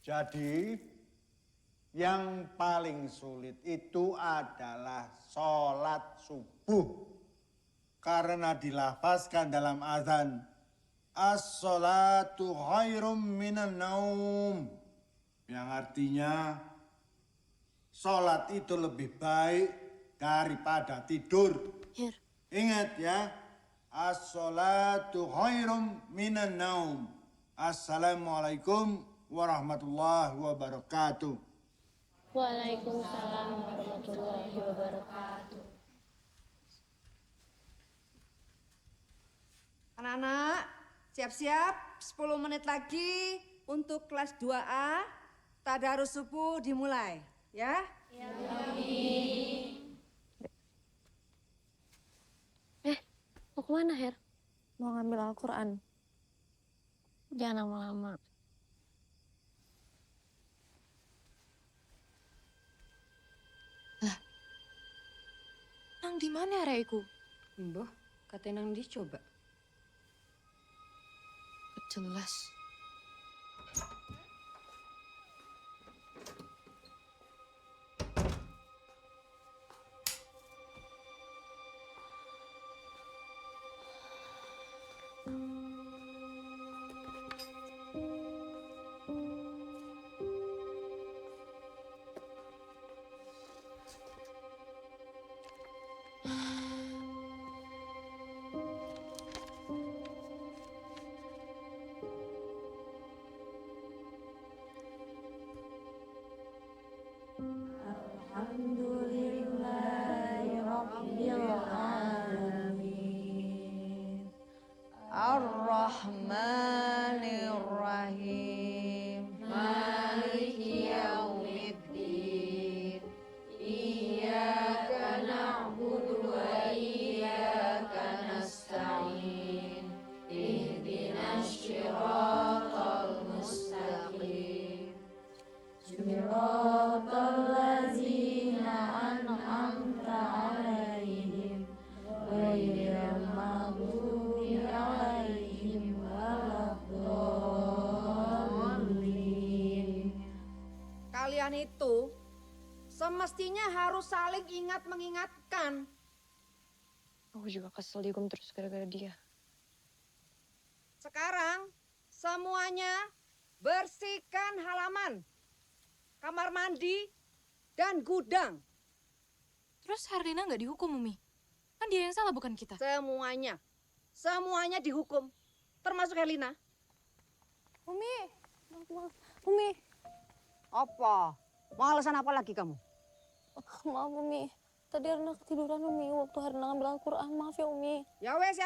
Jadi, yang paling sulit itu adalah sholat subuh. Karena dilafazkan dalam azan, as-sholatu khairum minan naum. Yang artinya, sholat itu lebih baik daripada tidur. Her. Ingat ya, as-sholatu khairum minan naum. Assalamualaikum warahmatullahi wabarakatuh. Waalaikumsalam warahmatullahi wabarakatuh. Anak-anak, siap-siap 10 menit lagi untuk kelas 2A. Tadarus subuh dimulai, ya? Ya, mau kemana, Her? Mau ngambil Al-Quran. Jangan lama-lama. Nang di mana arek-iku? Mbah, katanya nang dicoba. Jelas. Ar-Rahmanir-Rahim. Maliki yaumiddin. Iyyaka na'budu wa iyyaka nasta'in. Ihdinas siratal mustaqim. Siratal ladzina an'amta 'alaihim ghairil maghdubi 'alaihim waladdallin. Kalian itu semestinya harus saling ingat mengingatkan. Aku juga kesel dihukum terus gara-gara dia. Sekarang semuanya bersihkan halaman, kamar mandi, dan gudang. Terus Herlina nggak dihukum, Umi? Kan dia yang salah, bukan kita. Semuanya dihukum, termasuk Helena. Umi. Apa? Mau alasan apa lagi kamu? Maaf, Umi. Tadi Herna ketiduran, Umi. Waktu Herna ngambil Al-Quran. Maaf ya, Umi. Ya wes.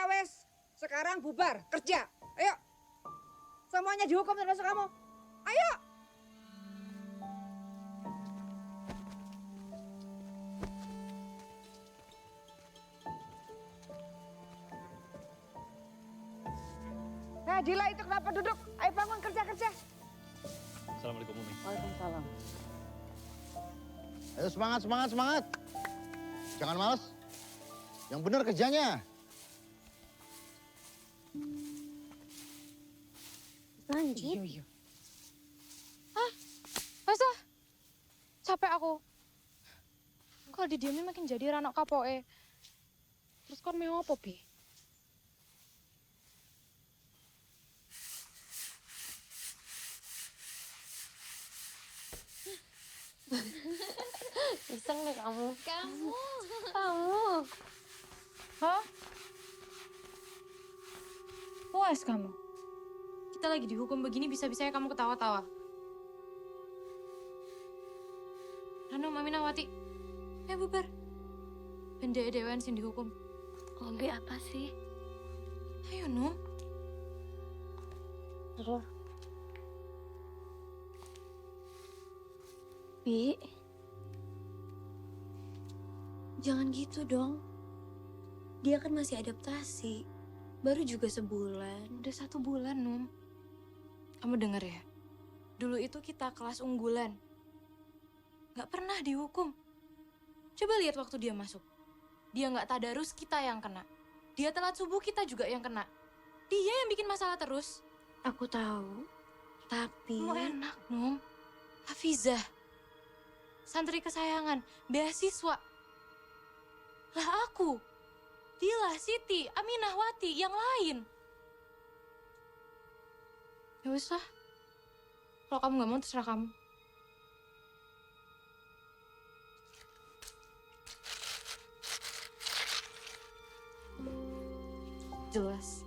Sekarang bubar, kerja. Ayo. Semuanya dihukum termasuk kamu. Ayo. Nah, Dila itu kenapa duduk? Ayo bangun kerja. Assalamualaikum Umi. Waalaikumsalam. Ayo semangat. Jangan malas. Yang benar kerjanya. Lanjut. Iya. Masa? Capek aku. Kalau didiamin makin jadi anak kapoke. Terus kon mau apa, Bi? Iseng deh kamu. Kamu. Hah? Puas kamu? Kita lagi dihukum begini bisa-bisanya kamu ketawa-tawa. Rano, Mami Nawati. Bubar. Ben dewe-dewean sing dihukum. Hobi apa sih? Ayo, Num. Terus. Bi. Jangan gitu dong. Dia kan masih adaptasi. Baru juga sebulan. Udah 1 bulan, Num. Kamu denger ya? Dulu itu kita kelas unggulan. Gak pernah dihukum. Coba lihat waktu dia masuk. Dia gak tadarus, kita yang kena. Dia telat subuh, kita juga yang kena. Dia yang bikin masalah terus. Aku tahu. Tapi... Kamu enak, Num. Hafizah, santri kesayangan, beasiswa. Lah aku, Dila, Siti, Aminah, Wati, yang lain. Ya wis lah, kalau kamu nggak mau terserah kamu. Jelas.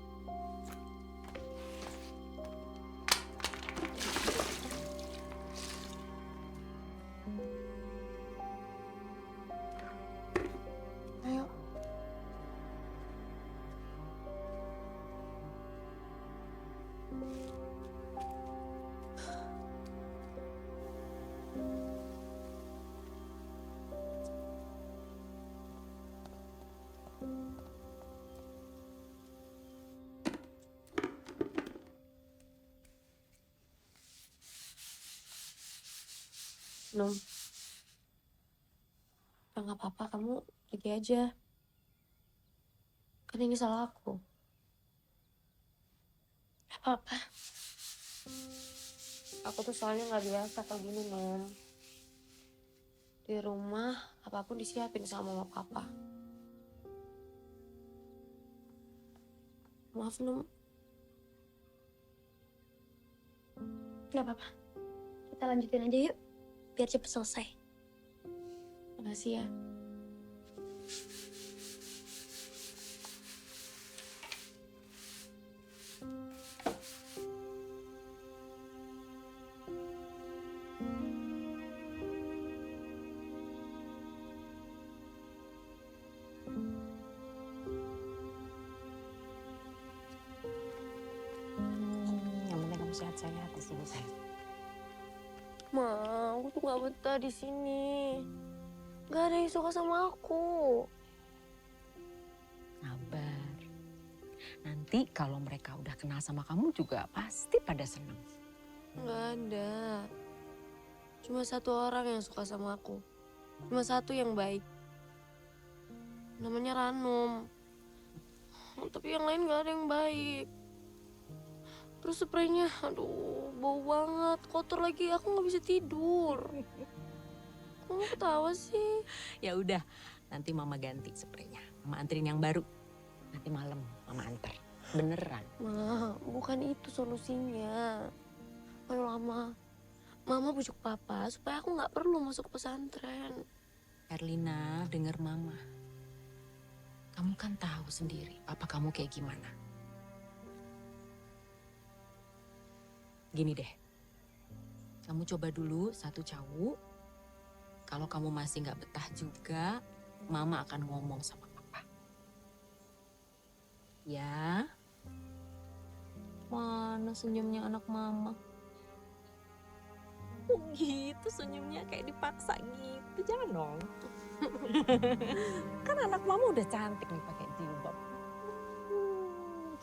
Ayo. Nom, nggak apa-apa, kamu pergi aja. Kan ini salah aku. Nggak apa-apa. Aku tuh soalnya nggak biasa kayak gini, Nom. Di rumah, apapun disiapin sama mama papa. Maaf, Nom. Nggak apa-apa. Kita lanjutin aja yuk. Biar cepet selesai. Makasih ya. Yang penting kamu sehat-sehat di sini, sayang. Ma, aku tuh gak betah di sini. Gak ada yang suka sama aku. Sabar. Nanti kalau mereka udah kenal sama kamu juga pasti pada seneng. Gak ada. Cuma satu orang yang suka sama aku. Cuma satu yang baik. Namanya Ranom. Tapi yang lain gak ada yang baik. Terus spraynya, aduh, bau banget. Kotor lagi, aku gak bisa tidur. Kok kamu ketawa sih? Ya udah, nanti mama ganti spraynya. Mama anterin yang baru. Nanti malam mama anter. Beneran. Ma, bukan itu solusinya. Ayo lama. Mama bujuk papa supaya aku gak perlu masuk pesantren. Herlina, denger mama. Kamu kan tahu sendiri papa kamu kayak gimana. Gini deh, kamu coba dulu satu cawuk. Kalau kamu masih nggak betah juga, mama akan ngomong sama papa. Ya? Mana senyumnya anak mama? Oh gitu senyumnya kayak dipaksa gitu, jangan dong. Kan anak mama udah cantik nih pakai jilbab.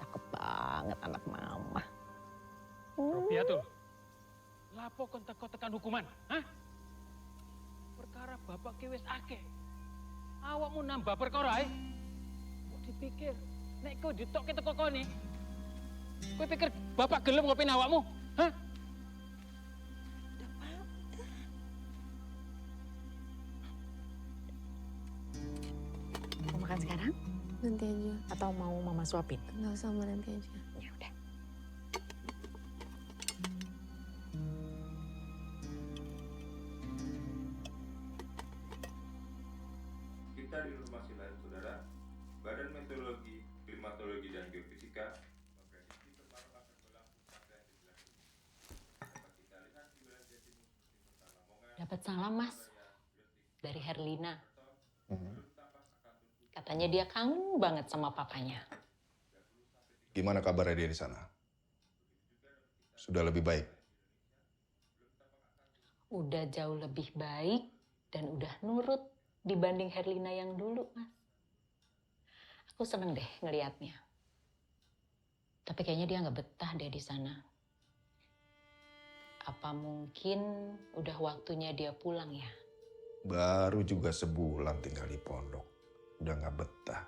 Cakep banget anak mama. Robiatul, lapo kon teko tekan hukuman, hah? Perkara bapak ki wis akeh. Awakmu nambah perkara ae. Kok dipikir nek kowe ditokke teko kene. Kowe pikir bapak gelem ngopeni awakmu, hah? Mau makan sekarang? Nanti aja. Atau mau mama suapin? Nggak usah, Ma, nanti aja. Ya udah. Kita di informasi lain, saudara, Badan Meteorologi, Klimatologi, dan Geofisika memprediksi kemarau akan berlangsung sampai akhir bulan ini. Dapat kita lihat di wilayah Jawa Timur seperti Kota Lamongan, Dapat salam, Mas. Dari Herlina. Katanya dia kangen banget sama papanya. Gimana kabarnya dia di sana? Sudah lebih baik? Udah jauh lebih baik dan udah nurut dibanding Herlina yang dulu, Mas. Aku seneng deh ngelihatnya. Tapi kayaknya dia nggak betah deh di sana. Apa mungkin udah waktunya dia pulang ya? Baru juga sebulan tinggal di pondok. Udah nggak betah.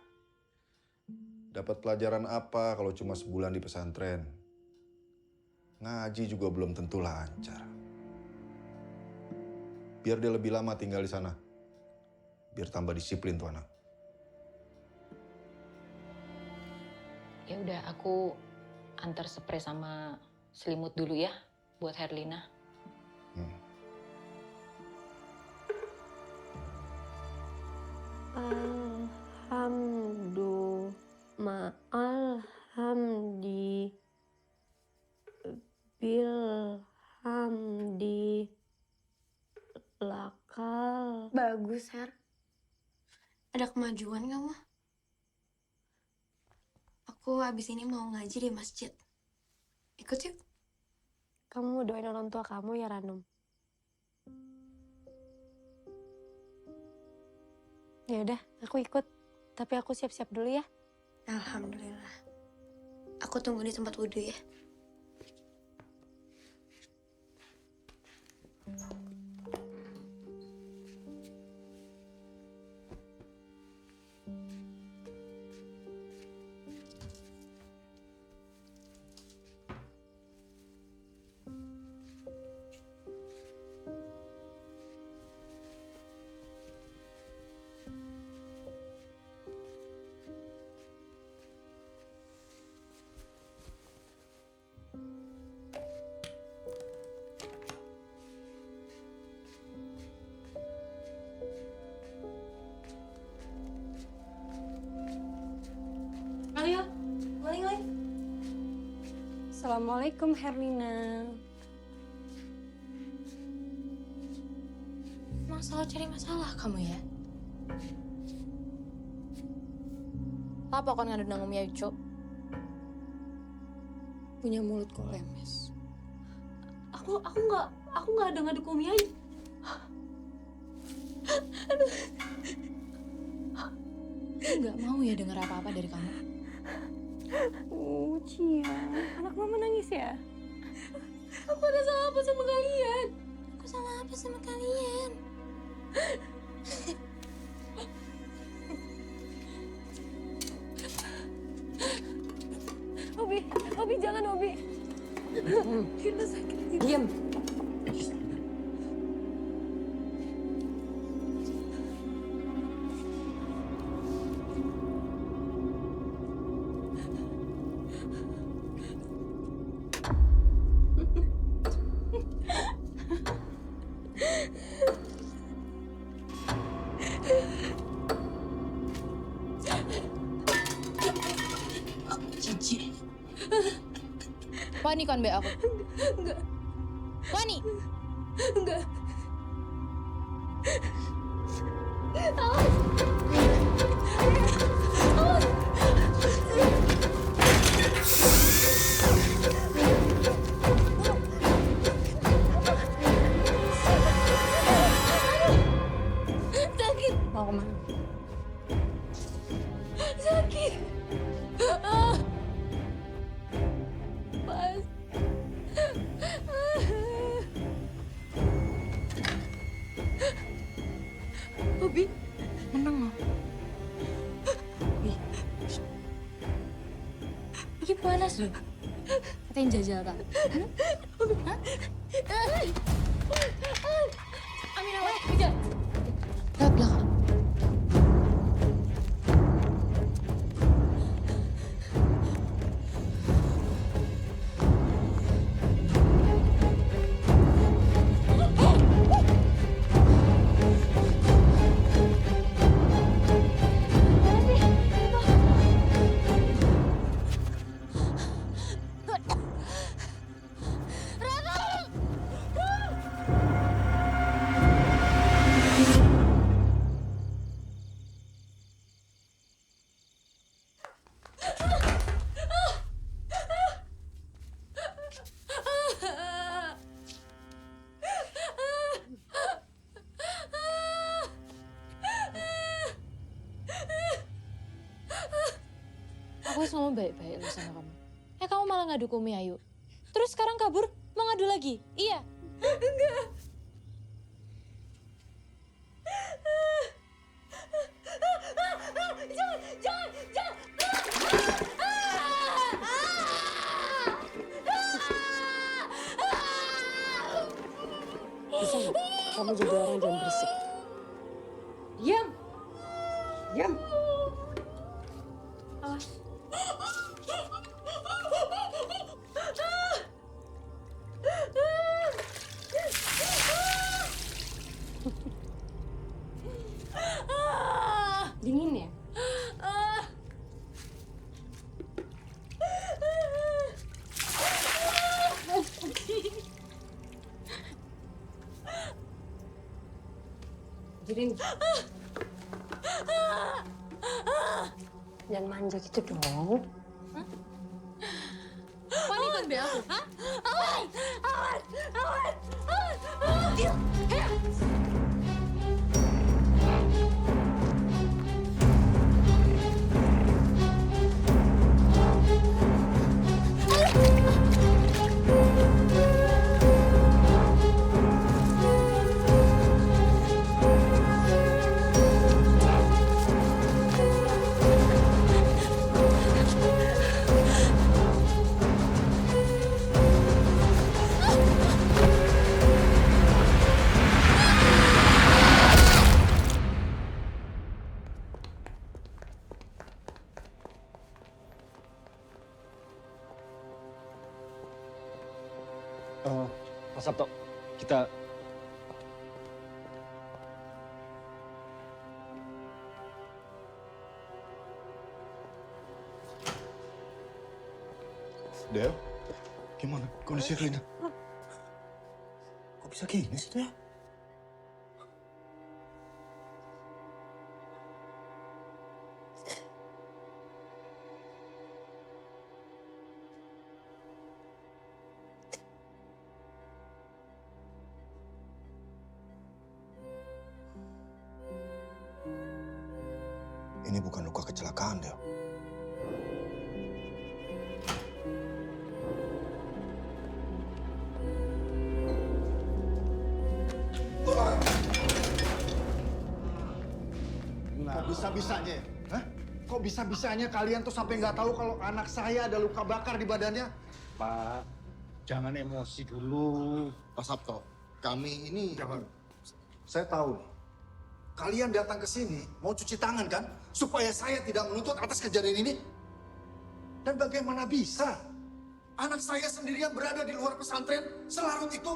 Dapat pelajaran apa kalau cuma sebulan di pesantren? Ngaji juga belum tentu lancar. Biar dia lebih lama tinggal di sana. Biar tambah disiplin tuh anak. Ya udah, aku antar spray sama selimut dulu ya buat Herlina. Lakal. Bagus, Her. Ada kemajuan kamu. Aku abis ini mau ngaji di masjid. Ikut yuk. Kamu doain orang tua kamu ya, Ranum. Ya udah, aku ikut. Tapi aku siap-siap dulu ya. Alhamdulillah. Aku tunggu di tempat wudhu ya. Ayo, mulai. Assalamualaikum, Herlina. Emang selalu cari masalah kamu ya? Apa kon ngadu nang Umi Ayu, Cuk? Punya mulut kok lemes. Aku nggak ada ngadu ke Umi Ayu. Nggak mau ya dengar apa-apa dari kamu. Cia, anak mama nangis ya? Aku ada salah apa sama kalian? Aku salah apa sama kalian? Obi jangan, Obi. Kita sakit. Diam. Cici. Wani kon be aku. Enggak. Wani. Enggak. Sakit. Mau kemana? Sakit. Pas. Obi, Menang loh. Ini panas loh. Katanya jajal tak? Hah? Amin awal, kejar. Lewat belakang. Aku selalu baik-baik loh sama kamu. Kamu malah ngadu ke Umi Ayu. Terus sekarang kabur, mau ngadu lagi? Iya? enggak. Jangan. Bisa nggak? Kamu jadi orang jangan berisik. Diam. Diam. Awas. Dingin ya? Jadi jangan manja gitu dong. Panikan be aku. Hah? Awas! Awas! Awas! Pak Sabto, kita... Del, gimana kondisi Rina? Kok bisa gini sih, Del? Ini bukan luka kecelakaan, Del. Kok bisa-bisanya? Hah? Kok bisa-bisanya kalian tuh sampai nggak tahu kalau anak saya ada luka bakar di badannya? Pak, jangan emosi dulu. Pak Sabto, kami ini... Jangan. Saya tahu nih. Kalian datang ke sini mau cuci tangan kan? Supaya saya tidak menuntut atas kejadian ini? Dan bagaimana bisa? Anak saya sendirian berada di luar pesantren selarut itu?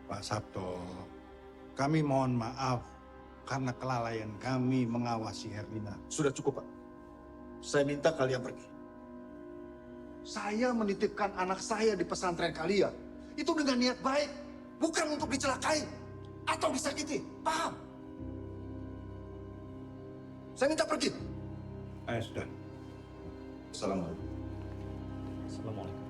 Pak Sabto, kami mohon maaf karena kelalaian kami mengawasi Herlina. Sudah cukup, Pak. Saya minta kalian pergi. Saya menitipkan anak saya di pesantren kalian. Itu dengan niat baik. Bukan untuk dicelakai atau disakiti. Paham? Saya minta pergi. Ayo sudah. Assalamualaikum. Assalamualaikum.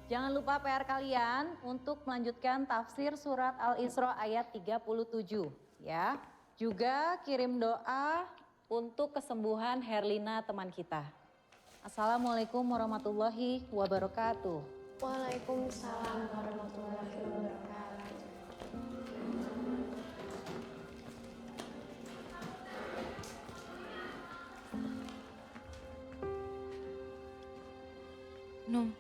Jangan lupa PR kalian untuk melanjutkan tafsir surat Al-Isra ayat 37 ya. Juga kirim doa untuk kesembuhan Herlina teman kita. Assalamualaikum warahmatullahi wabarakatuh. Waalaikumsalam warahmatullahi wabarakatuh. Num,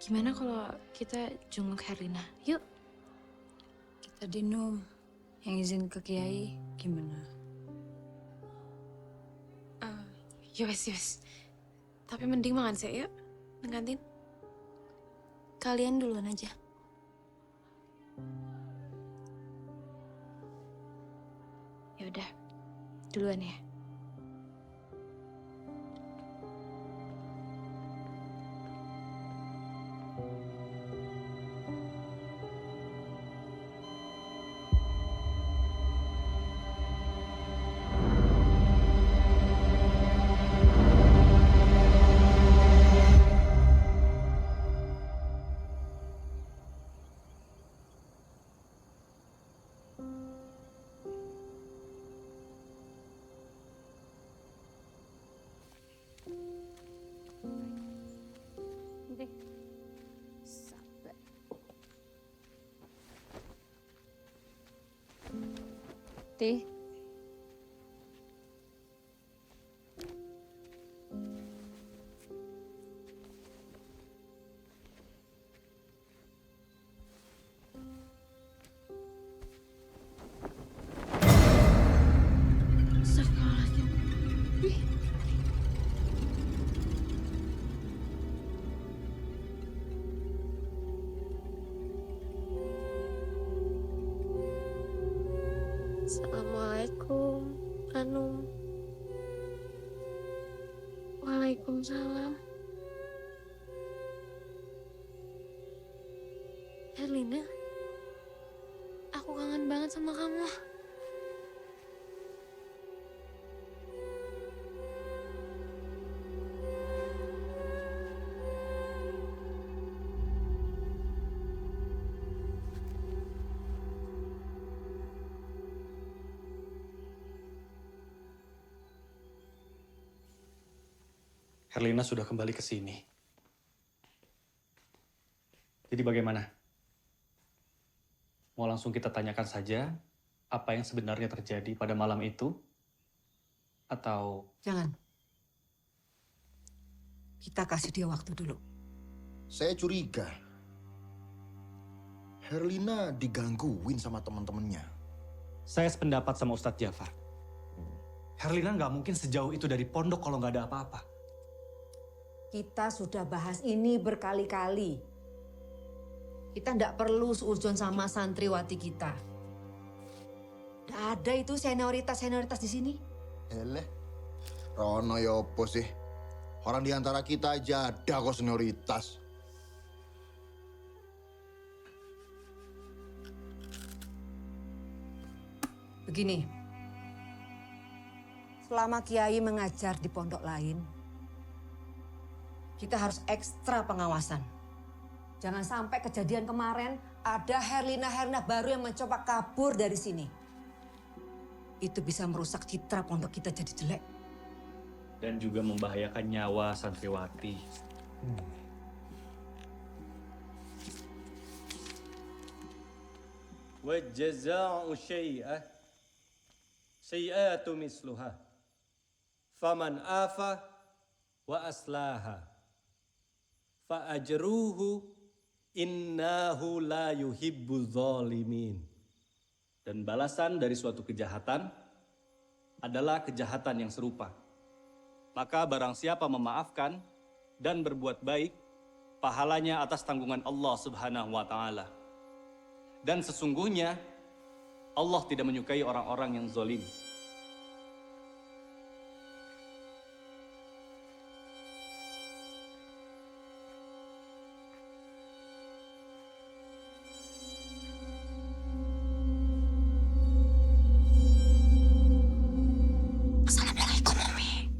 gimana kalau kita jenguk Herlina? Yuk. Kita di Num, yang izin ke Kiai gimana? Yowes. Tapi mending makan saya yuk, nang kantin. Kalian duluan aja. Ya udah, duluan ya. Wati. Astagfirullahaladzim. Wih. Assalamualaikum, Anum. Waalaikumsalam. Herlina, aku kangen banget sama kamu. Herlina sudah kembali ke sini. Jadi bagaimana? Mau langsung kita tanyakan saja apa yang sebenarnya terjadi pada malam itu? Atau... Jangan. Kita kasih dia waktu dulu. Saya curiga. Herlina digangguin sama teman-temannya. Saya sependapat sama Ustadz Jafar. Herlina nggak mungkin sejauh itu dari pondok kalau nggak ada apa-apa. Kita sudah bahas ini berkali-kali. Kita tidak perlu seuzon sama santriwati kita. Tidak ada itu senioritas di sini. Eleh, Rono ya apa sih? Orang di antara kita aja ada kok senioritas. Begini, selama Kiai mengajar di pondok lain, kita harus ekstra pengawasan. Jangan sampai kejadian kemarin ada Herlina baru yang mencoba kabur dari sini. Itu bisa merusak citra pondok kita jadi jelek. Dan juga membahayakan nyawa santriwati. وَالْجَزَاءُ سَيِّئَةٌ مِثْلُهَا فَمَنْ عَفَا وَأَصْلَحَ فَأَجْرُهُ إِنَّهُ لَا يُحِبُّ الظَّالِمِينَ. Dan balasan dari suatu kejahatan adalah kejahatan yang serupa. Maka barang siapa memaafkan dan berbuat baik, pahalanya atas tanggungan Allah Subhanahu wa Ta'ala. Dan sesungguhnya Allah tidak menyukai orang-orang yang zalim. Assalamualaikum, Umi.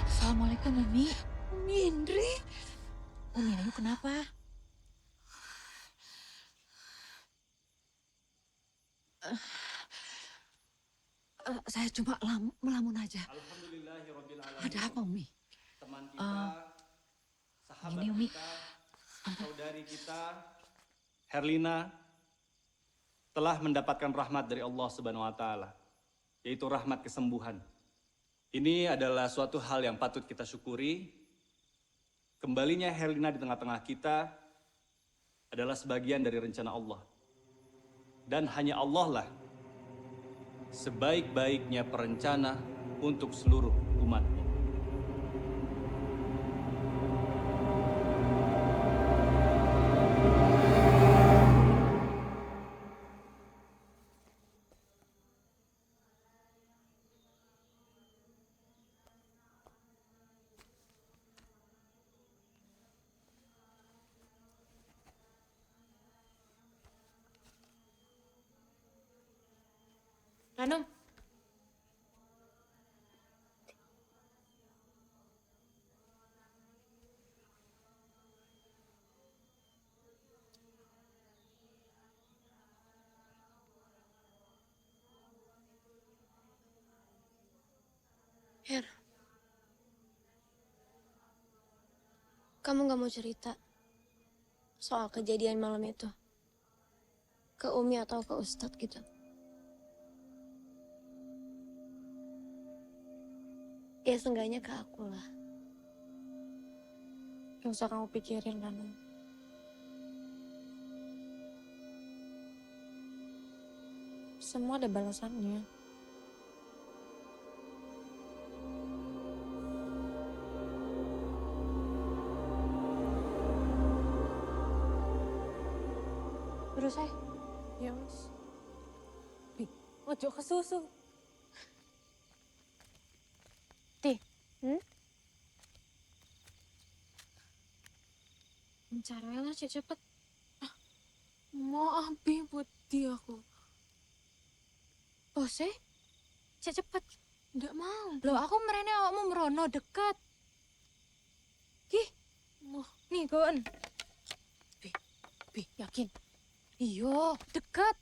Assalamualaikum, Umi. Umi Indri. Umi Ayu kenapa? Saya cuma melamun aja. Alhamdulillahirrabbilalamin. Ada apa, Umi? Teman kita, sahabat ini, Umi. kita, saudari kita, Herlina, telah mendapatkan rahmat dari Allah Subhanahu wa Ta'ala, yaitu rahmat kesembuhan. Ini adalah suatu hal yang patut kita syukuri. Kembalinya Herlina di tengah-tengah kita adalah sebagian dari rencana Allah. Dan hanya Allah lah sebaik-baiknya perencana untuk seluruh umat. Ranum. Her. Kamu gak mau cerita soal kejadian malam itu? Ke Umi atau ke Ustadz gitu? Ya seenggaknya ke aku lah. Gak usah kamu pikirin kan. Semua ada balasannya. Terus saya? Ya mas. Ojo ke susu. Ti. Caranya cepet. Mau abi buat dia aku. Oh sih? Cepet. Nggak mau. Loh aku merene awakmu merono deket. Ih, nih kawan. Bi, yakin? Iyo, deket.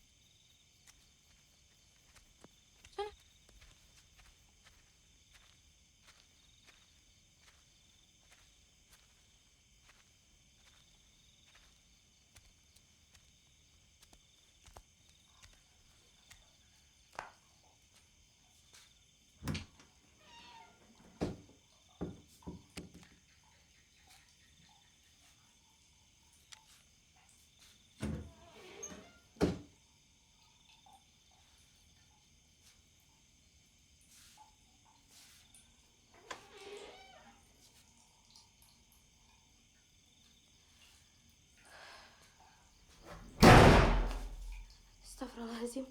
Sana. Astagfirullahaladzim.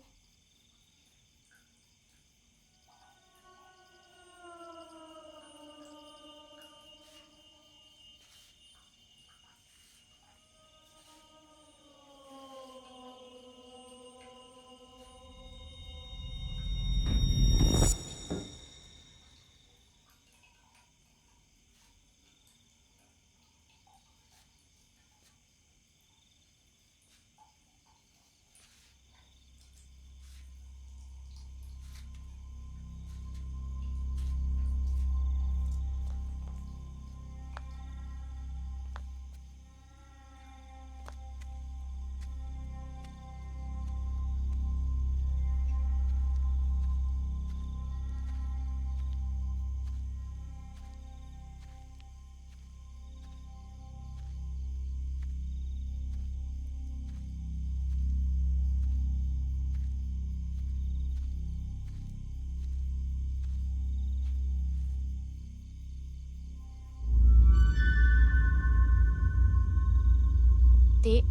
Ti.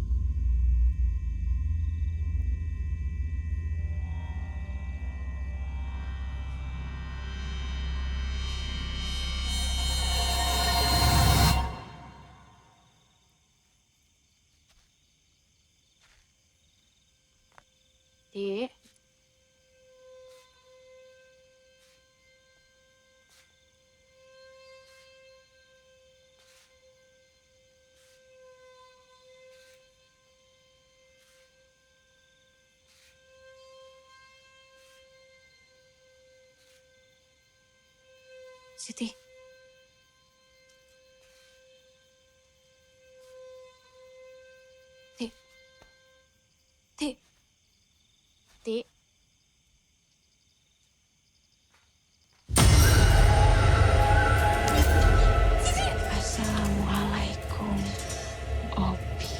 Ti. Siti. Ti. Ti. Ti. Assalamualaikum, Obi.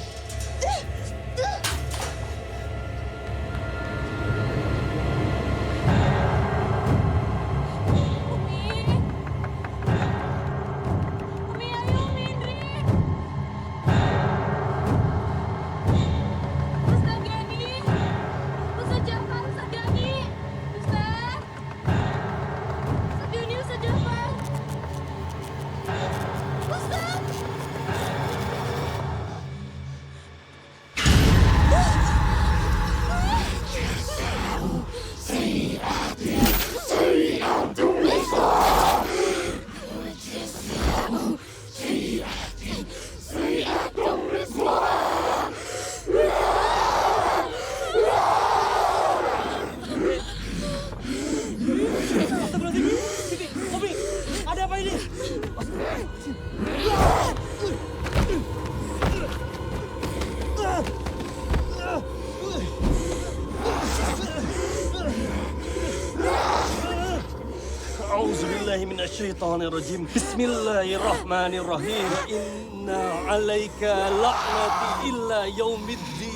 billahi minasyaitonir rajim. Bismillahirrahmanirrahim. Inna 'alaika la'nati illa yaumiddin.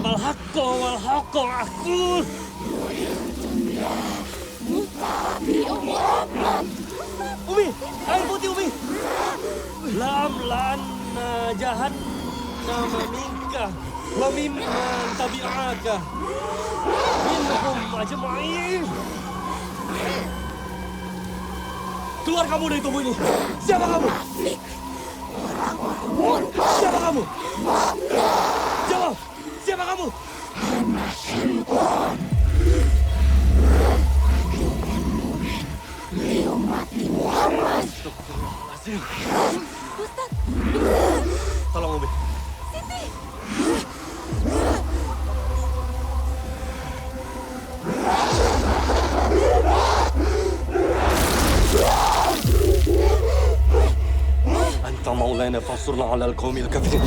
Wal haqqo aqul. Umi, air putih Umi. Lam lana jahannam minka wa mimman tabi'aka minhum ajma'in. Keluar kamu dari tubuh ini. Siapa kamu? Siapa kamu? Jawab. Siapa kamu? Tolong Umi. Anta maulana fansurna 'alal qaumil kafirin.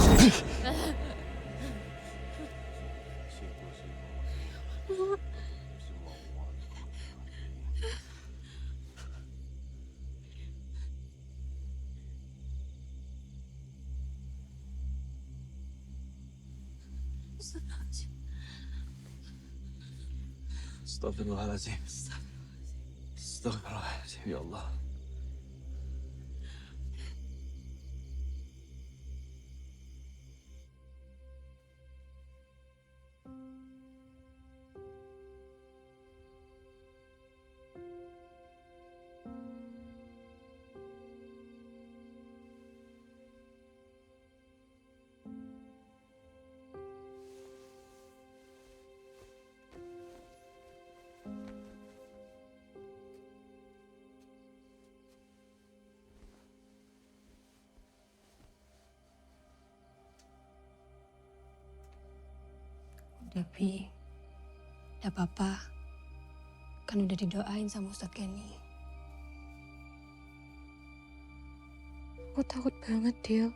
Astagfirullahaladzim. Astagfirullahaladzim, ya Allah. Udah, Bi. Udah apa-apa. Kan udah didoain sama Ustadz Kenny. Aku takut banget, Dil.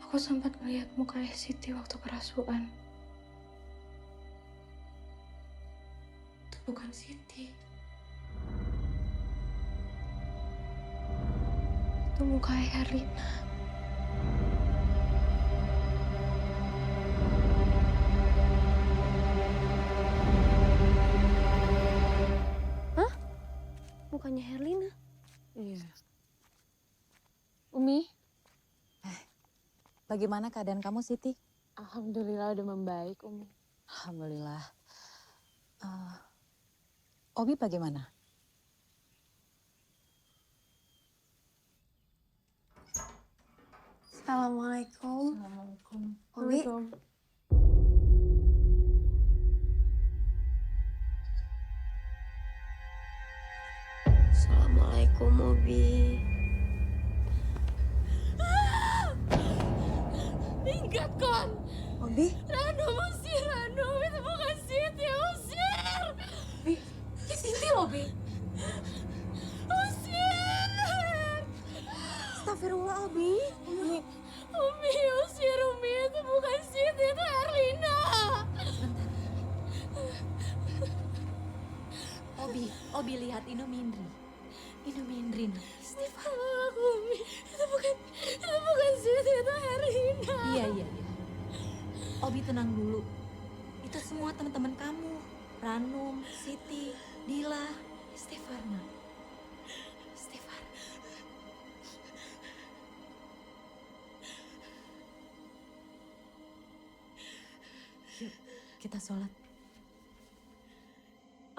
Aku sempat ngeliat muka Siti waktu kerasukan. Itu bukan Siti. Itu muka Herlina. Hah? Mukanya Herlina? Iya. Umi, bagaimana keadaan kamu, Siti? Alhamdulillah udah membaik, Umi. Alhamdulillah. Obi bagaimana? Assalamualaikum. Assalamualaikum. Obi. Assalamualaikum, Obi. Minggat, Kon! Obi? Rano, usir Rano. Itu bukan Siti, usir! Bi, ini Siti loh, Bi. Usir! Astagfirullah, Obi. Umi, usir Umi. Itu bukan Siti, itu Herlina. Obi lihat Inu Mindri. Inu Mindri, Istighfar. Umi, itu bukan Siti, itu Herlina. Iya. Obi tenang dulu. Itu semua teman-teman kamu. Ranum, Siti, Dila, Istighfar, Nak. Istighfar. Yuk, kita sholat.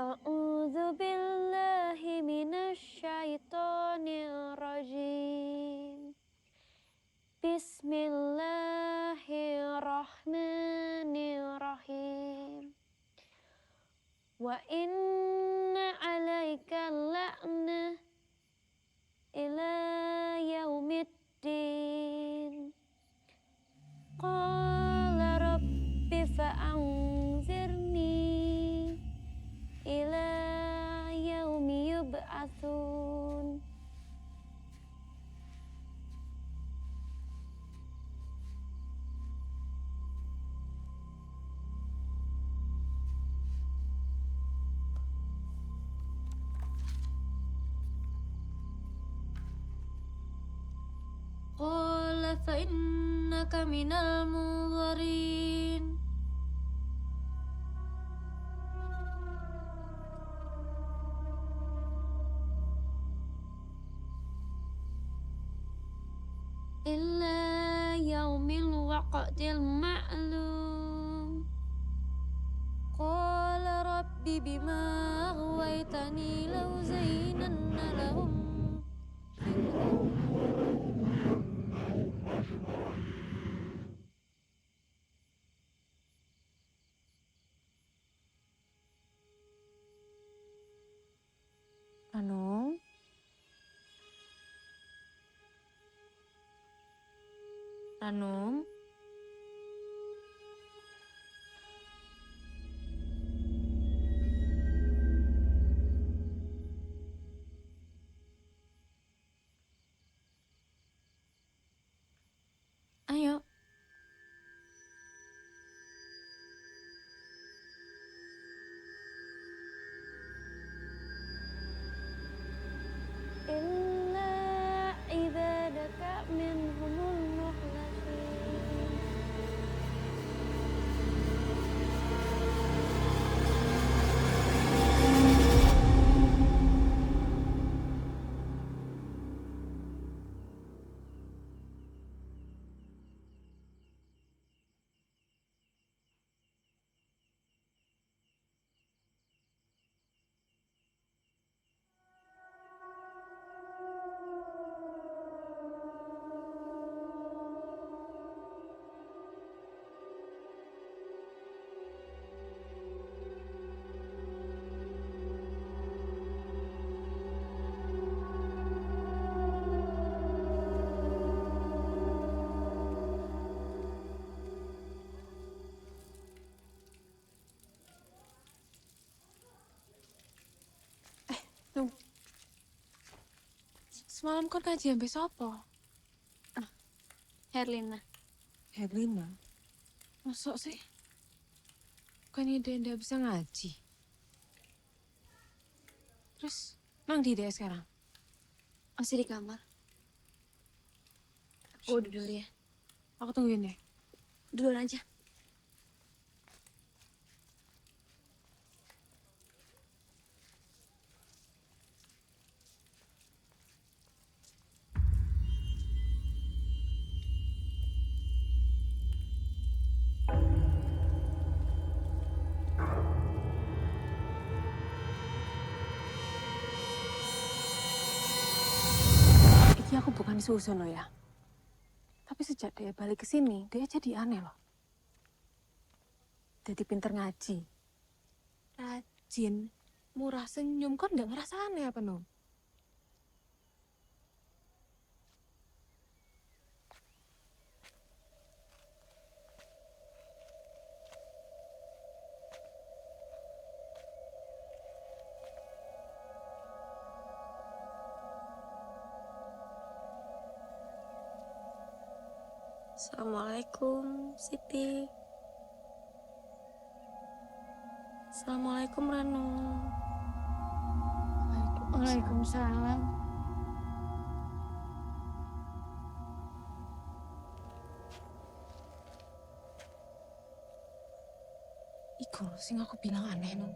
A'udzu billahi minasyaitonir rajim. Bismillahirrahmanirrahim. Wa inna 'alaika la'nah ila yaumiddin. Qala rabbi fa'anzirni ila yaumi yub'atsun. فإنك من المنظرين إلا يوم الوقت المعلوم قال رب بما أغويتني لأزينن لهم Ranum, Ranum, ayo. إلا عبادك منهم المخلصين Semalam kan kajian besok apa? Herlina Herlina, Masuk sih? bukannya dia ndak bisa ngaji? Terus, mang di dia sekarang? masih di kamar. Aku udah dulu ya. Aku tungguin deh. Duluan aja. Iki aku bukan susun loh ya. Tapi sejak dia balik ke sini, dia jadi aneh loh. Jadi pinter ngaji. Rajin, murah senyum. Kok nggak ngerasa aneh apa, Nung? Assalamualaikum, Siti. Assalamualaikum, Ranu. Waalaikumsalam. Iku sing aku bilang aneh, Nung.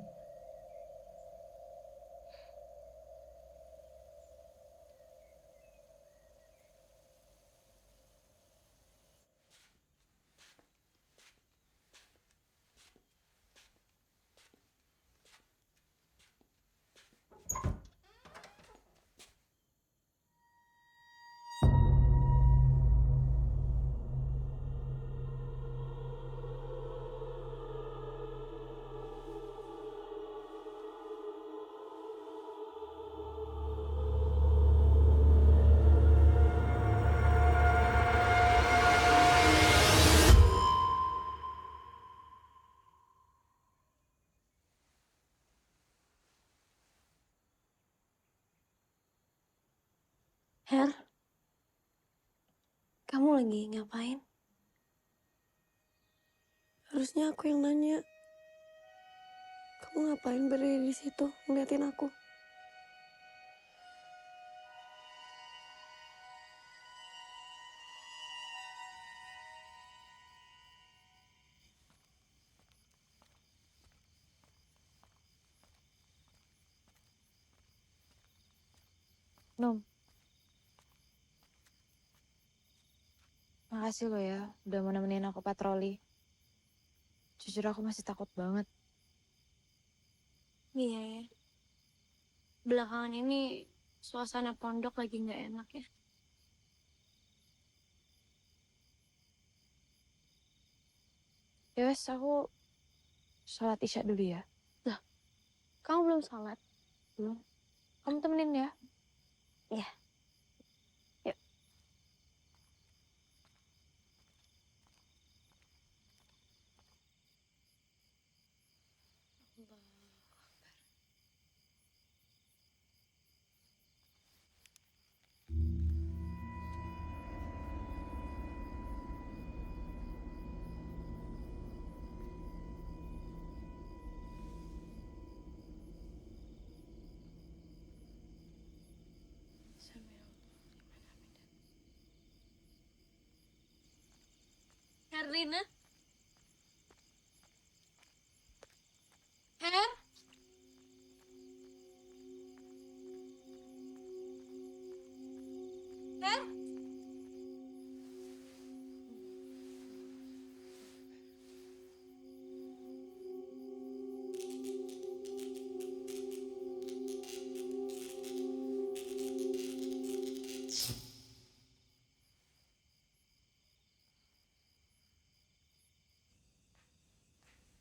Her, kamu lagi ngapain? Harusnya aku yang nanya. Kamu ngapain berdiri di situ ngeliatin aku? Nom, makasih lo ya udah mau nemenin aku patroli. Jujur aku masih takut banget. Iya ya. Belakangan ini suasana pondok lagi nggak enak ya. Ya wes, aku sholat isya dulu ya. Lah, kamu belum sholat? Belum. Kamu temenin ya. Iya. Yuk. Herlina? Her? Her?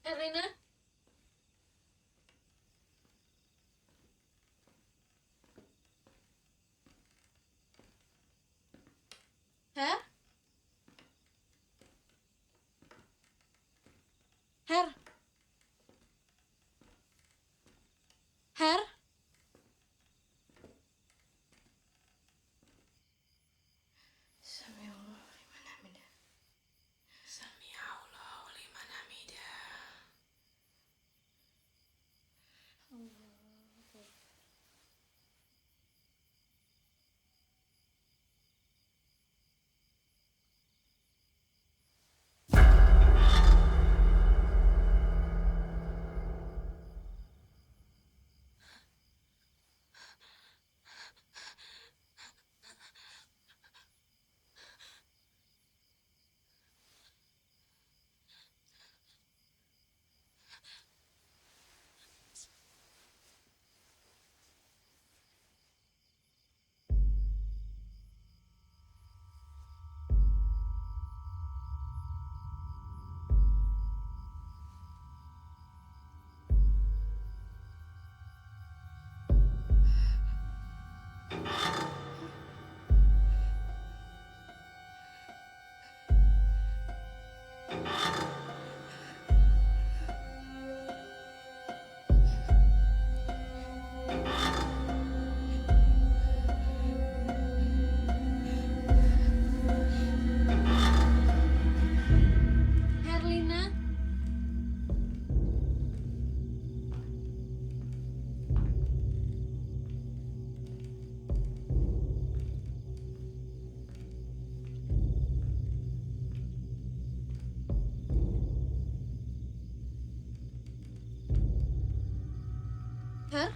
Herlina? Her? Her? Her? Herlina? Her?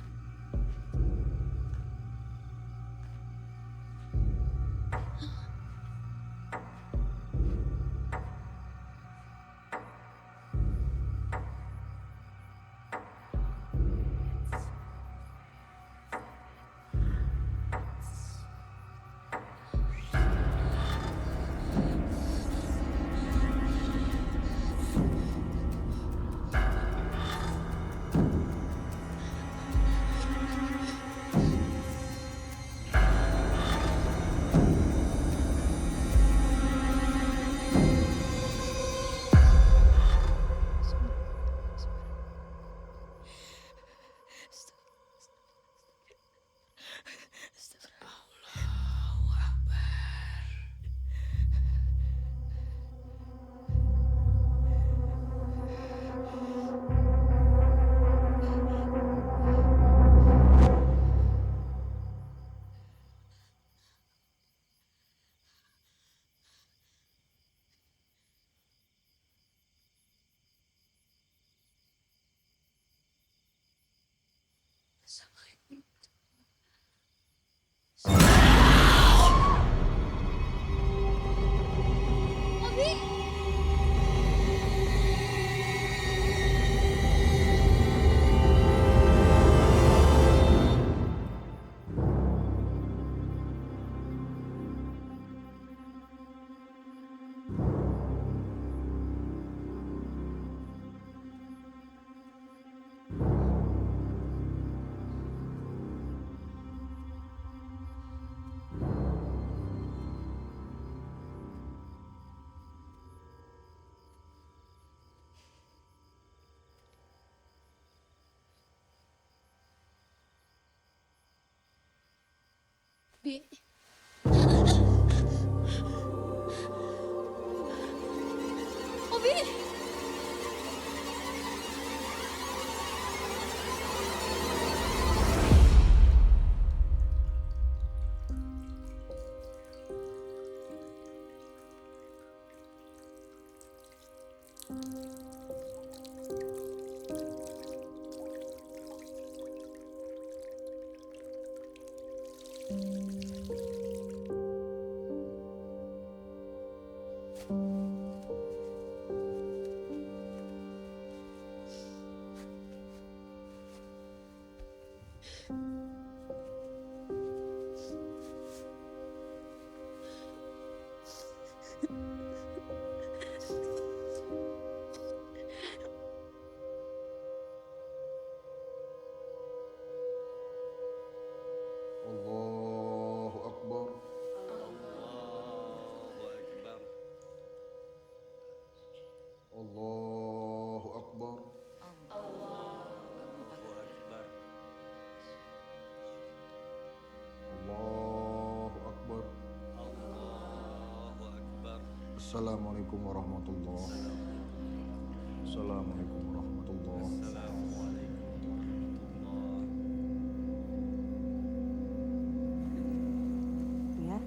Obi! Allahu Akbar. Allahu Akbar. Allahu Akbar. Assalamualaikum warahmatullahi. Assalamualaikum warahmatullahi. Ya.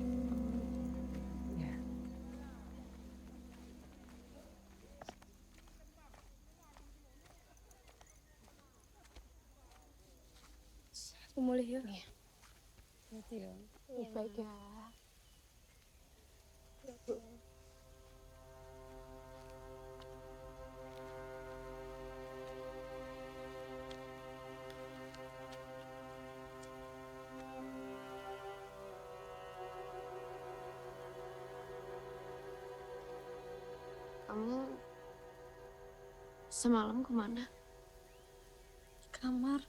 Ya. Mulai ya. Hati ya. Baik ya. Kamu semalam kemana? Kamar.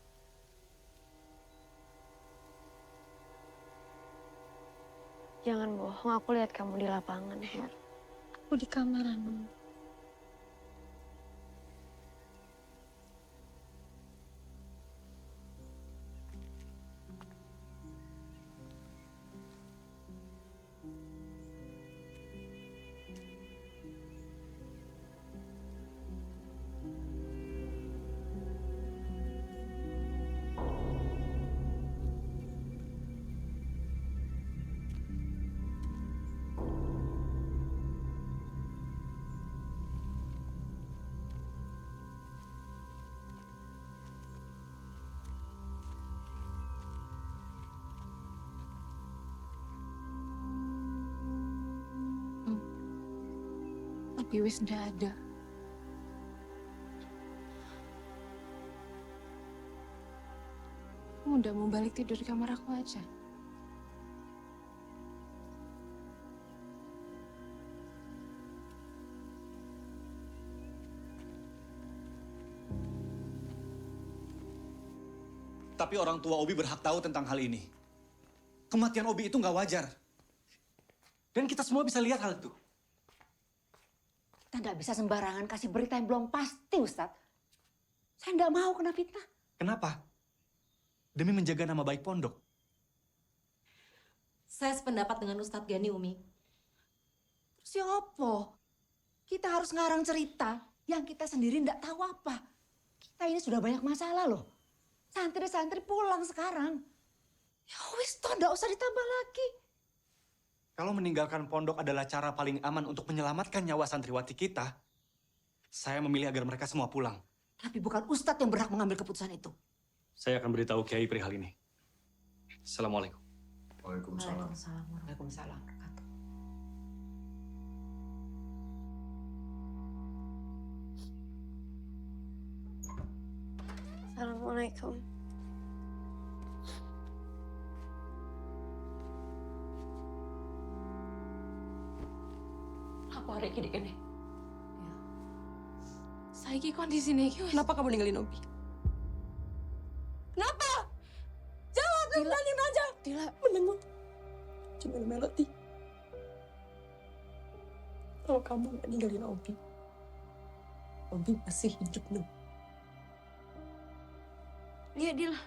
Jangan bohong, aku lihat kamu di lapangan, Her. Aku di kamar, Anu. Tapi wis ndak ada. Kamu udah mau balik tidur di kamar aku aja. Tapi orang tua Obi berhak tahu tentang hal ini. Kematian Obi itu nggak wajar. Dan kita semua bisa lihat hal itu. Kita nggak bisa sembarangan kasih berita yang belum pasti, Ustadz. Saya nggak mau kena fitnah. Kenapa? Demi menjaga nama baik pondok. Saya sependapat dengan Ustadz Gani, Umi. Terus ya apa? Kita harus ngarang cerita yang kita sendiri nggak tahu apa. Kita ini sudah banyak masalah loh. Santri-santri pulang sekarang. Ya wis toh, nggak usah ditambah lagi. Kalau meninggalkan pondok adalah cara paling aman untuk menyelamatkan nyawa santriwati kita, saya memilih agar mereka semua pulang. Tapi bukan Ustadz yang berhak mengambil keputusan itu. Saya akan beritahu Kiai perihal ini. Assalamualaikum. Waalaikumsalam. Waalaikumsalam. Assalamualaikum. Apa ada gini-gini? Saiki kondisine iki wis. Kenapa kamu ninggalin Obi? Kenapa? Jawab, berani aja. Dila, Menengok. Cuma Melody. Kalau kamu nggak ninggalin Obi, Obi masih hidup, Nuh. Iya, Dila.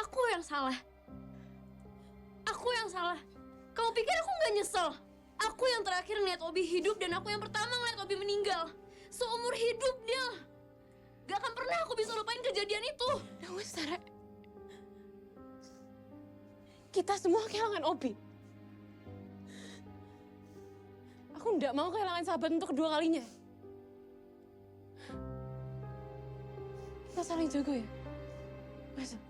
Aku yang salah. Aku yang salah. Kamu pikir aku nggak nyesel? Aku yang terakhir ngeliat Obi hidup dan aku yang pertama ngeliat Obi meninggal. Seumur hidup dia. Gak akan pernah aku bisa lupain kejadian itu. Dewi, Sarah. Kita semua kehilangan Obi. Aku nggak mau kehilangan sahabat untuk kedua kalinya. Kita saling jaga ya. Masuk.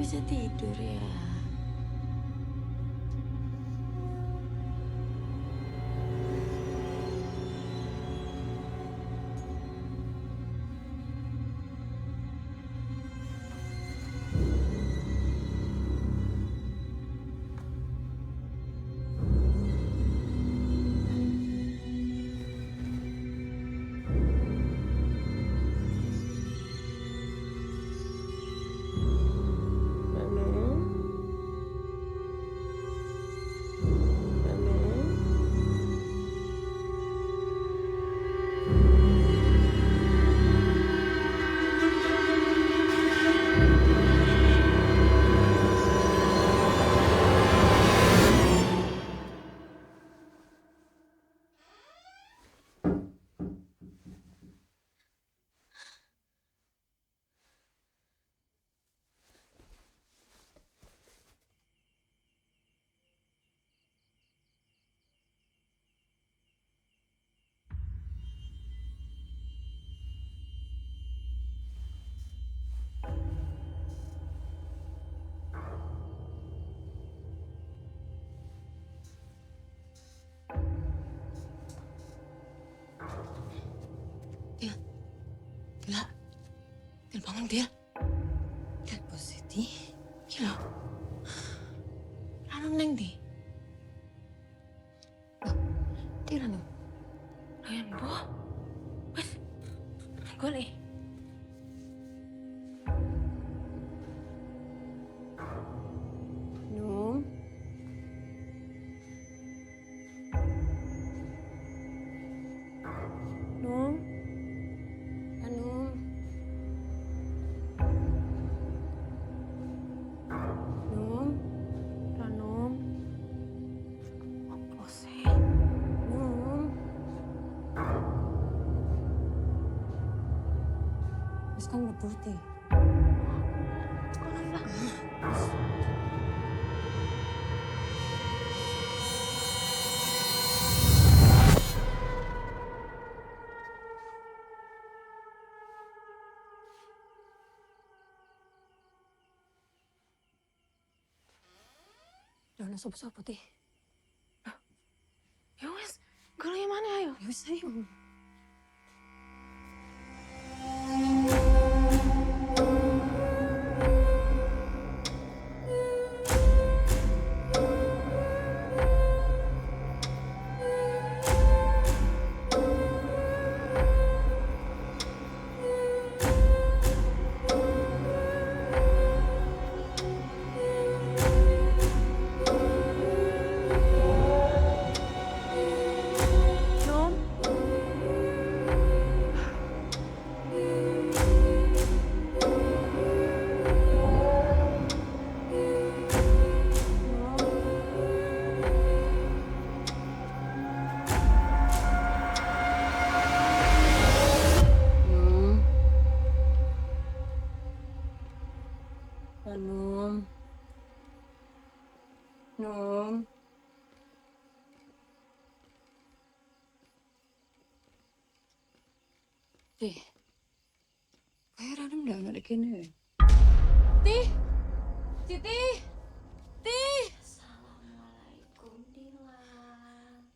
bisa tidur ya. Gila, Til bangun Til. Lihat Positi, gila. Ranum neng di. Til ranum. Ayan bo. Wes, goleh. Num. Num. Anum. putih. Dona sopo putih. Ya wes, galangnya mana ayo? Ya wis ayo. Nom. Tih. Kayak Ranum udah nggak ada kene. Tih! Siti! Tih! Assalamualaikum Dilan.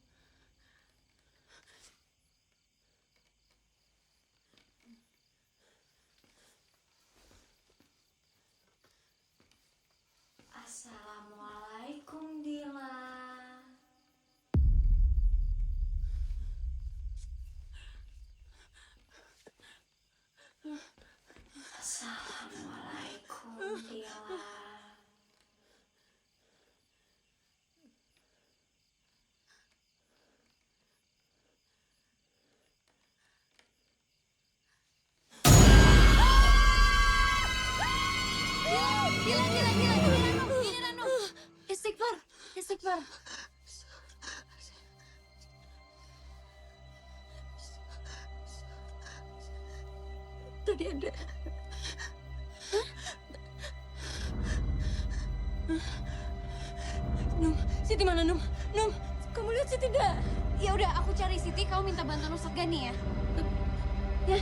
Assalamualaikum Dilan. Assalamualaikum Dilan. Istighfar! Istighfar! Tadi ada. Num, Siti mana Num? Num, kamu lihat Siti tidak? Ya udah, aku cari Siti, kamu minta bantuan Ustadz Gani ya. Ya,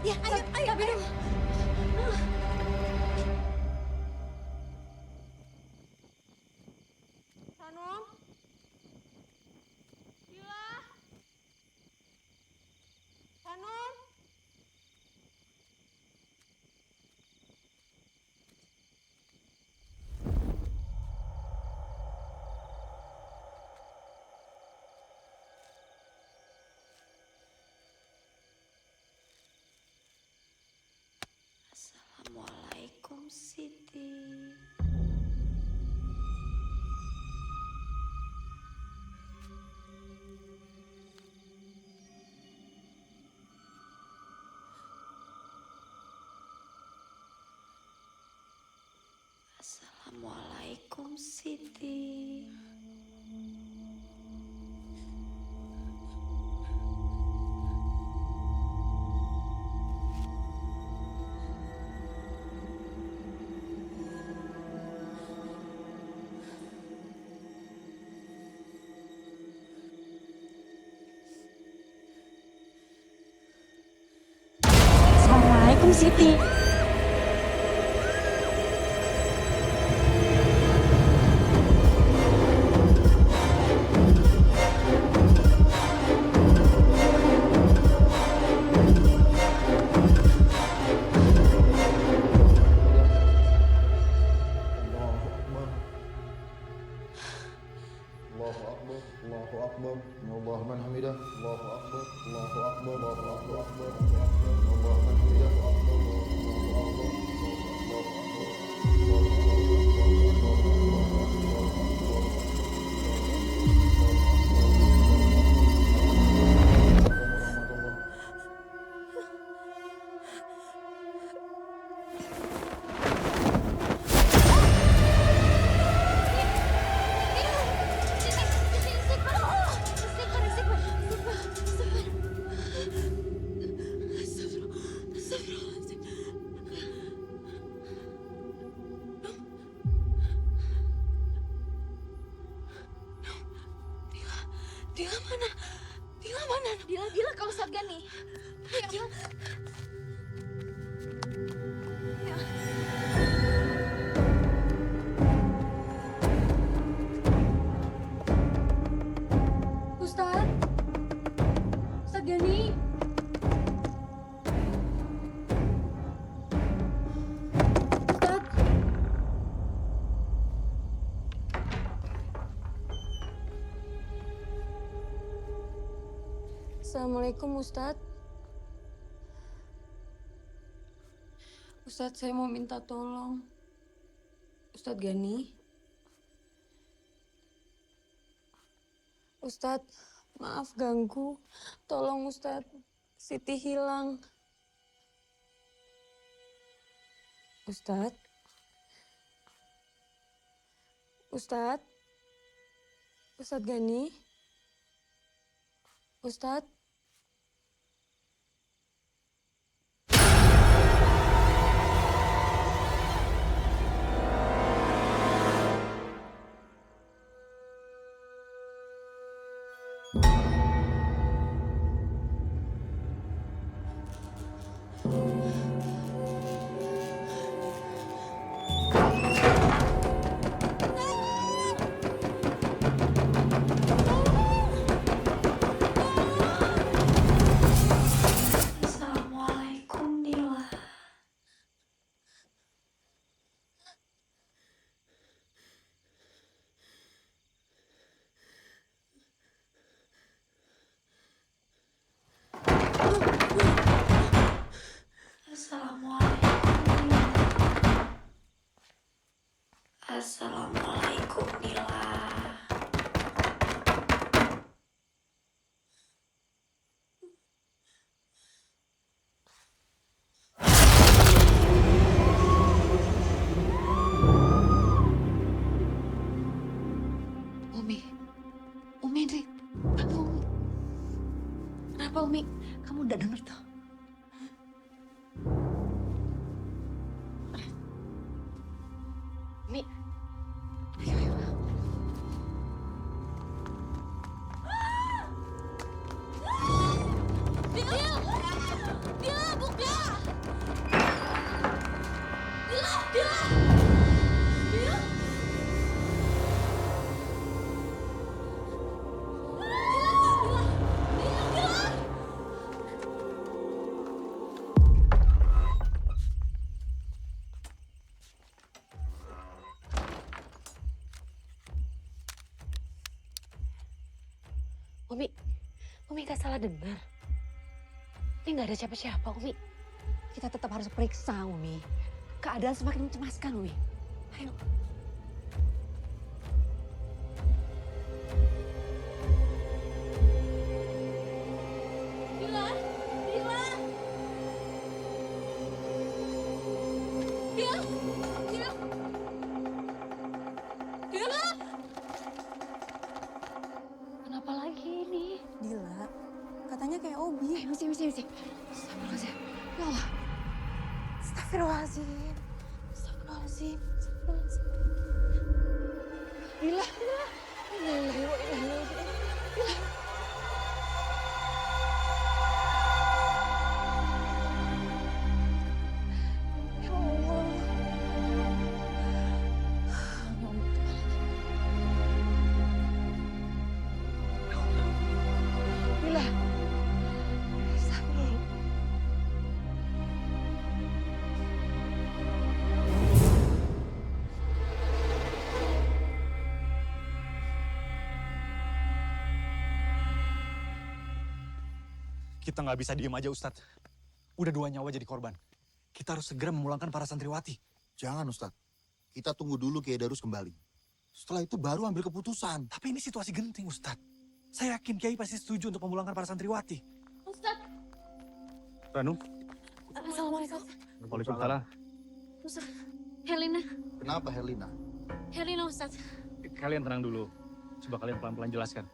ya, ayo, Num. Ranum? Dila? Ranum? Assalamualaikum Siti. Assalamualaikum Siti. Assalamualaikum Siti. Allahu Akbar, Allahu man hamidah, Allahu Akbar, Allahu Akbar, Allahu Akbar, Allahu Akbar, Allahu man hamidah, Allahu Akbar. Dila mana? Dila mana? Dila kau Ustadz Gani. Dila. Ustadz Gani. Ustadz. Assalamualaikum Ustadz. Ustadz, saya mau minta tolong. Ustadz Gani. Ustadz, maaf ganggu. Tolong Ustadz, Siti hilang. Ustadz. Ustadz. Ustadz Gani. Ustadz. Assalamualaikum Dila. Assalamualaikum Dila. Umi, Indri. Kenapa Umi? Kamu udah denger tuh? Umi. Ayo. Umi gak salah dengar. Ini gak ada siapa-siapa, Umi. Kita tetap harus periksa, Umi. Keadaan semakin mencemaskan, Umi. Ayo. Dila. Kenapa lagi ini? Dila, katanya kayak Obi. Misi. Astagfirullahaladzim. Ya Allah. Astagfirullahaladzim. Dila. Ya Allah. Dila. Astagfirullah. Kita nggak bisa diem aja, Ustadz. Udah 2 nyawa jadi korban. Kita harus segera memulangkan para santriwati. Jangan, Ustadz. Kita tunggu dulu Kiai Darus kembali. Setelah itu baru ambil keputusan. Tapi ini situasi genting, Ustadz. Saya yakin Kiai pasti setuju untuk memulangkan para santriwati. Ustadz. Ranu. Assalamualaikum. Waalaikumsalam. Ustadz. Helena. Kenapa Herlina? Helena Ustadz. Kalian tenang dulu. Coba kalian pelan-pelan jelaskan.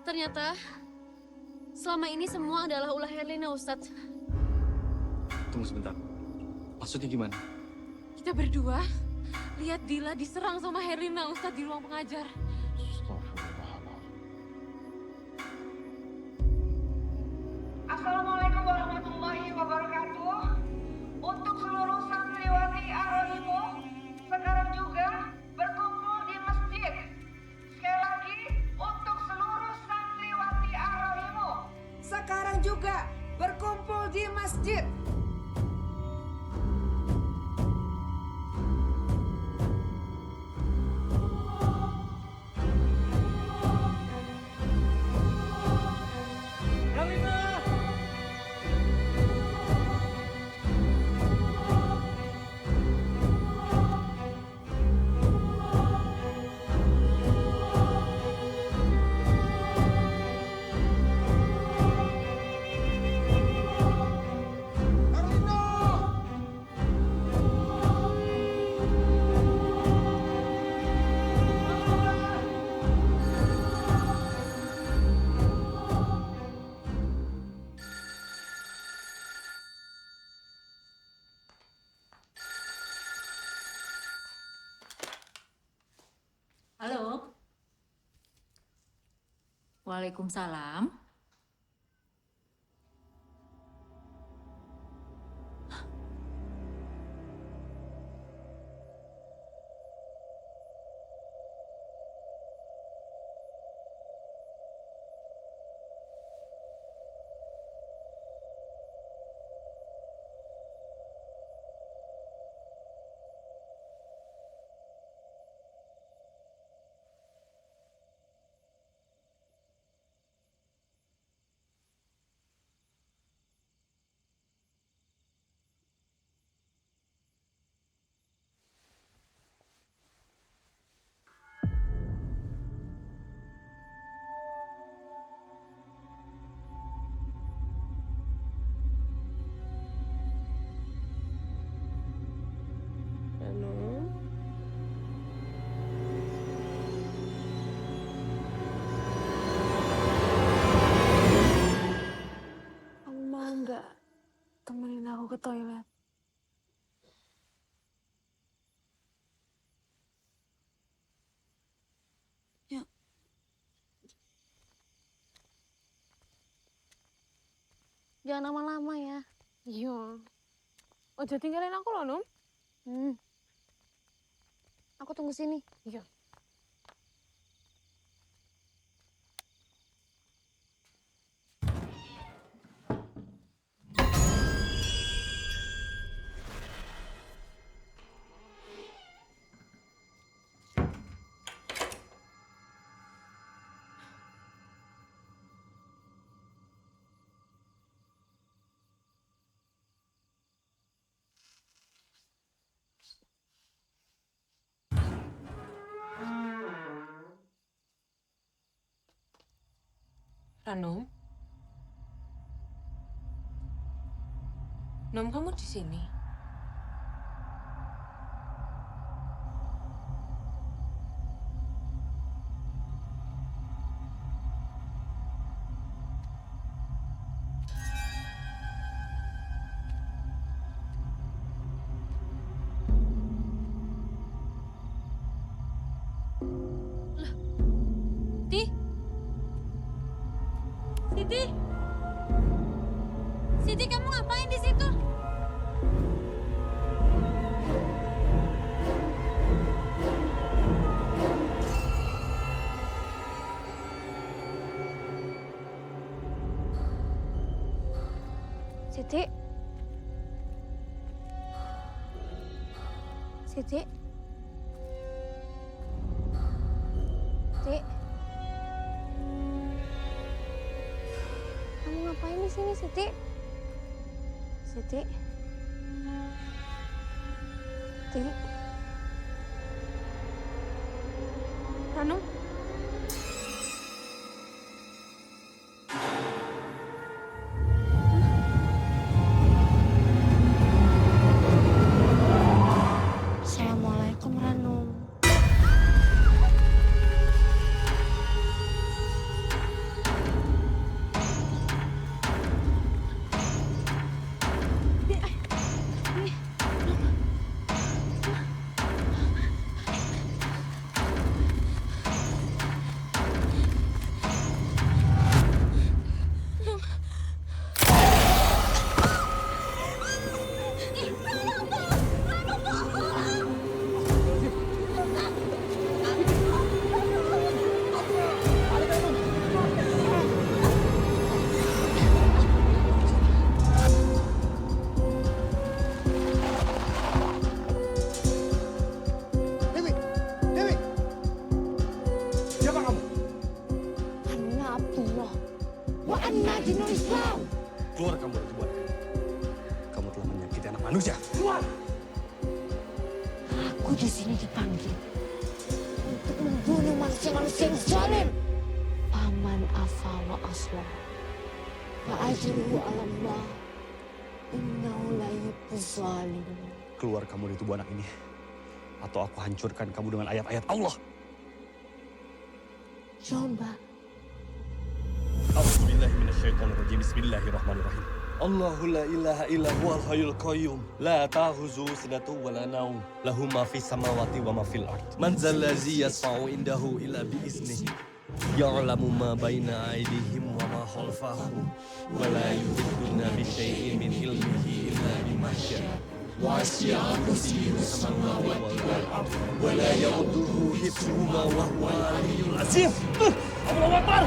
Ternyata selama ini semua adalah ulah Helena Ustadz. Tunggu sebentar. Maksudnya gimana? Kita berdua lihat Dila diserang sama Helena Ustadz di ruang pengajar. Waalaikumsalam. Ranum. Kamu mau nggak temenin aku ke toilet? Yuk. Jangan lama-lama ya. Iya. Ojo tinggalin aku loh, Num. Aku tunggu sini. Iya. Ranum? Num, kamu di sini? Siti? Siti, kamu ngapain di situ? Siti. Siti. Siti. Kamu ngapain di sini, Siti? Siti. Siti. Ranum? Assalamualaikum, Ranum. Keluar kamu dari tubuh. Kamu telah menyakiti anak manusia. Keluar! Aku di sini dipanggil untuk membunuh manusia-manusia yang zalim. Paman afa wa aslah. Wa ajruhu 'ala Allah. Innahu la yuhibbuz zalimin. Keluar kamu dari tubuh anak ini. Atau aku hancurkan kamu dengan ayat-ayat Allah. Coba. A'udzubillahiminasyaitonirrajim. Bismillahirrahmanirrahim. Allahu la ilaha illa huwal hayyul qayyum. La ta'khuzuhu sinatun wa la naum. Lahu ma fis samawati wa ma fil ard. Man zal ladzi yashfa'u indahu illa bi iznihi. Ya'lamu ma baina aydihim wa ma khalfahum wa la yuhidduna bi syai'in min ilmihi illa bima syaa. Wasi'a kursiyuhu samawati wal ardh wa la ya'uduhu hifdhuhuma wa huwal 'aliyyul 'azim. Allahu Akbar.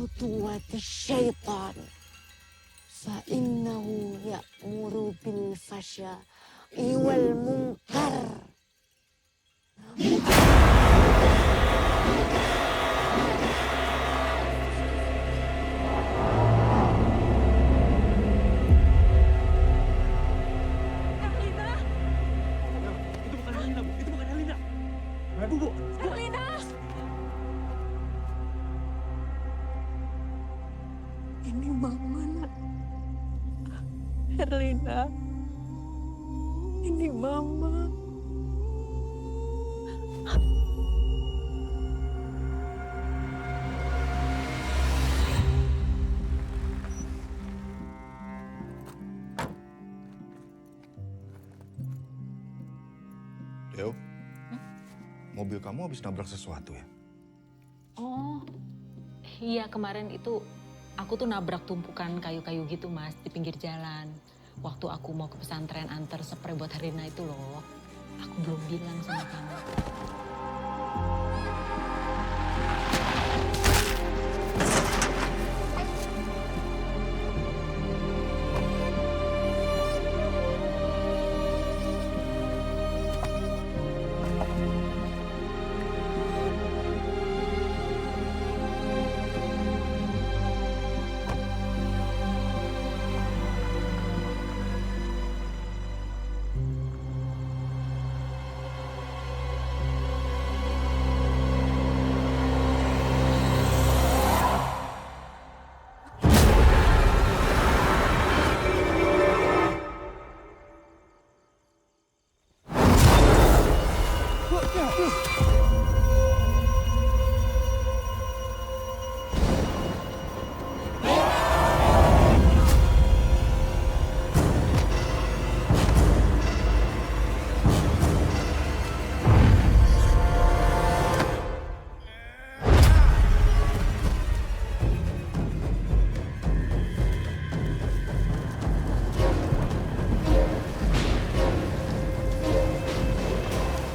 khutuwati syaitan fa innahu ya'muru bil fasya'i wal munkar. Ini mama, nak. Herlina. Ini mama. Deo, mobil kamu habis nabrak sesuatu ya? Oh, iya kemarin itu aku tuh nabrak tumpukan kayu-kayu gitu mas di pinggir jalan. Waktu aku mau ke pesantren antar spray buat Herlina itu loh. Aku belum bilang sama kamu.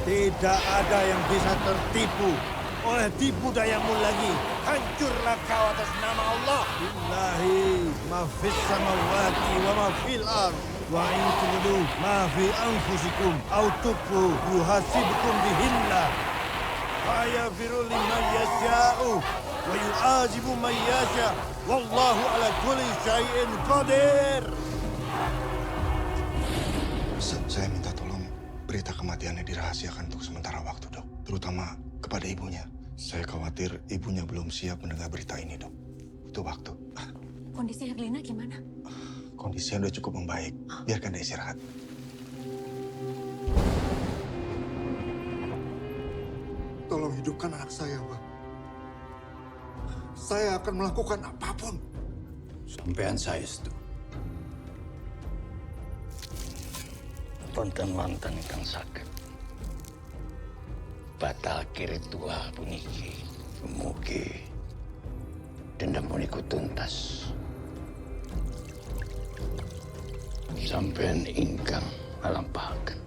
Tidak ada yang bisa tertipu oleh tipu dayamu lagi. Hancurlah kau atas nama Allah. Billahi ma fis samawati wa ma fil ard. Wa in tubudu ma fi anfusikum aw tukhfu yuhasibkum bihillah. Wa yaghfiru liman yasha'u wa yu'azibu man yasha'. Wallahu ala kulli syai'in qadir. Saya minta tolong berita kematiannya dirahasiakan untuk sementara waktu, Dok. Terutama kepada ibunya. Saya khawatir ibunya belum siap mendengar berita ini, Dok. Butuh waktu. Kondisi Herlina gimana? Kondisinya udah cukup membaik. Biarkan dia istirahat. Tolong hidupkan anak saya, Pak. Saya akan melakukan apapun. Sampean saya itu. Wonten-wonten ingkang saged batal ritual puniki. Mugi dendam puniku tuntas. Sampeyan ingkang ngalampahaken.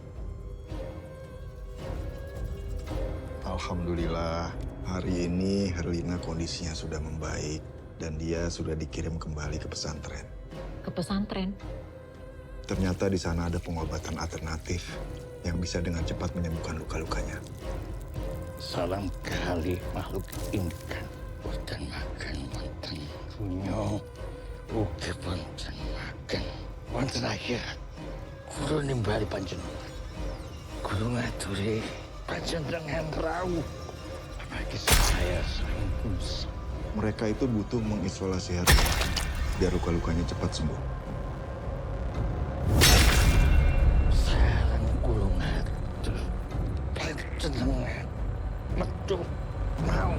Alhamdulillah, hari ini Herlina kondisinya sudah membaik dan dia sudah dikirim kembali ke pesantren. Ke pesantren? Ternyata di sana ada pengobatan alternatif yang bisa dengan cepat menyembuhkan luka-lukanya. Salam kali makhluk ingkang boten makan wonten dunya ugi boten makan wonten akhirat. Kulo nimbali panjenengan. Kulo ngaturi panjenengan rawuh bagi saya sangkus. Mereka itu butuh mengisolasi Herlina biar luka-lukanya cepat sembuh. Sareng kulo ngatur panjenengan metu mau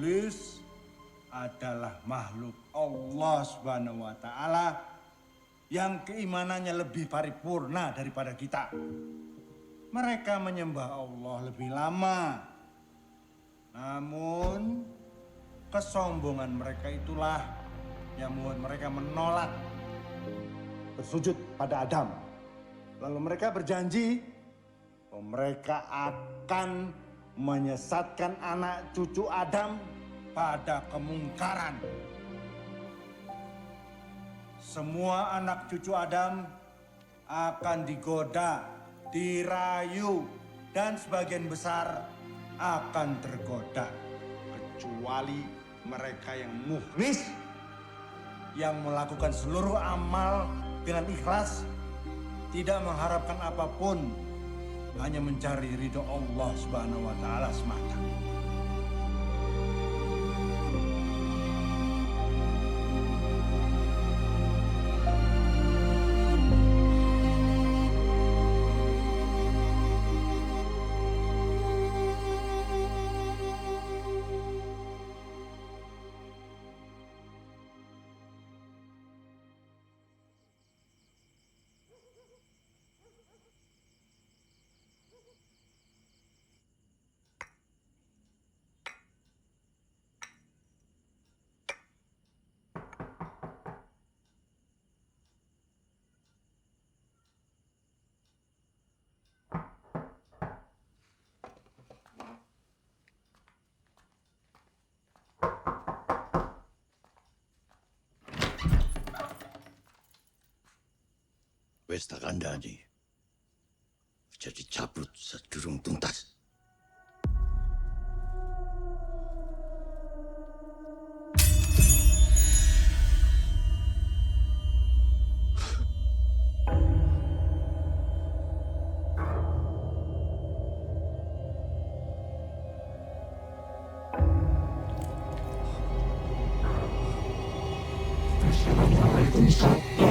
Iblis adalah makhluk Allah Subhanahu wa taala yang keimanannya lebih paripurna daripada kita. Mereka menyembah Allah lebih lama. Namun kesombongan mereka itulah yang membuat mereka menolak bersujud pada Adam. Lalu mereka berjanji bahwa mereka akan menyesatkan anak cucu Adam pada kemungkaran. Semua anak cucu Adam akan digoda, dirayu, dan sebagian besar akan tergoda. Kecuali mereka yang mukhlis, yang melakukan seluruh amal dengan ikhlas, tidak mengharapkan apapun, hanya mencari ridho Allah Subhanahu wa taala semata. Pesta kandani jadi cabut sedurung tuntas. Waalaikumsalam.